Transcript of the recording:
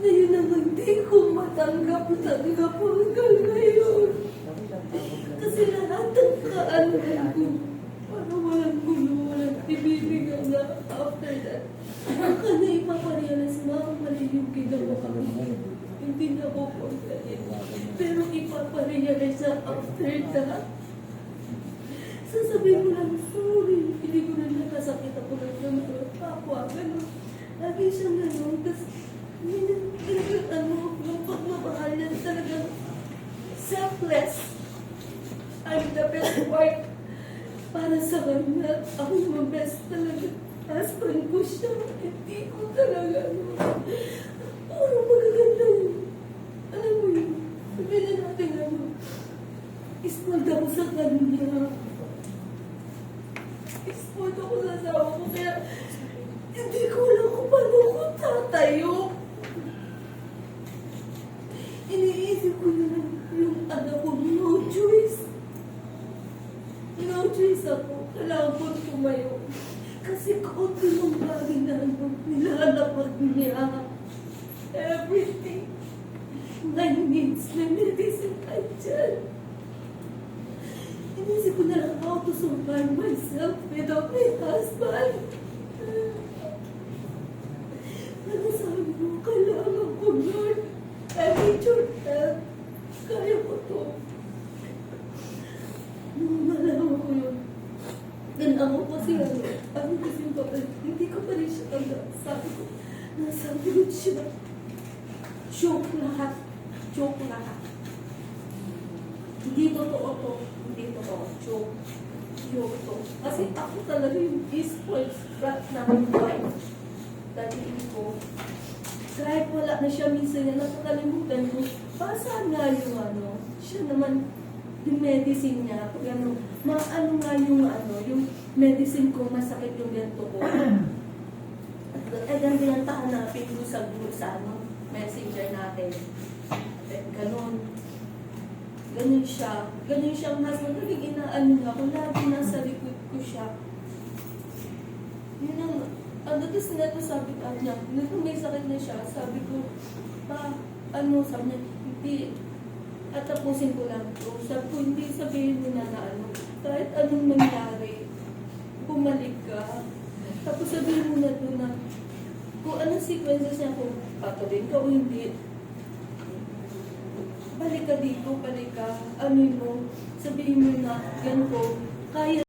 Ngayon naman di ko matanggap-tanggap hanggang ngayon. Kasi lahat ng kaalaman ko, para walang gulo, walang ibibigay na after that. Baka na ipaparealize na mali yung ginawa ko. Hindi na ako pagkain. Pero ipaparealize na after that. Sasabihin mo lang, sorry, hindi ko na nakasakit ako ng kapwa. Ganun. Lagi siyang gano'n. Tapos, yung pagmamahal yan talagang selfless. I'm the best wife para sa kanya. Ako yung best talaga. Husband ko siya. Hindi ko talaga. Ano magaganda yun? Alam mo yun? Sabihin natin ispoiled ako sa kanya. Ispoiled ako sa asawa ko. Kaya hindi ko alam kung paano ko tatayo. Iniisip ko yung anak ko, no choice. No choice ako. Kailangan ko tumayo. Kasi kaunti ng bagay na nilalapag niya. Everything. My needs na medicine ka dyan. Inisip ko na lang how to survive myself without my husband. Sabi ko, kailangan ko, Lord. I need your help. Kaya ko to. Nung malaman ko yun, then ako kasi yung kapal, hindi ko pa rin siya tanggap. Sabi ko, nasabi ko siya, joke lahat. Joke lahat. Hindi totoo to. Hindi totoo. Joke. Joke to. Kasi ako talaga yung spoiled brat na wife. Dating ko. Kahit wala na siya minsan na nakakalimutan ko, pasaan nga yung siya naman, yung medicine niya, pag maano nga yung medicine ko, masakit yung ganito ko. At ganyan hanapin ko sa messenger natin. At ganun. Ganun siya. Ganun siyang husband. Naging inaano nga ako, lagi nasa likod ko siya. Yun ang, tapos neto sabi ka niya, nung may sakit na siya, sabi ko, sabi niya, hindi, at tapusin ko lang ito. Sabi ko, hindi sabihin mo na kahit anong nangyari, bumalik ka. Tapos sabihin mo na doon na, kung anong sequences niya, kung patuloy ka o hindi, balik ka dito, balik ka, mo, sabihin mo na, yan ko, kaya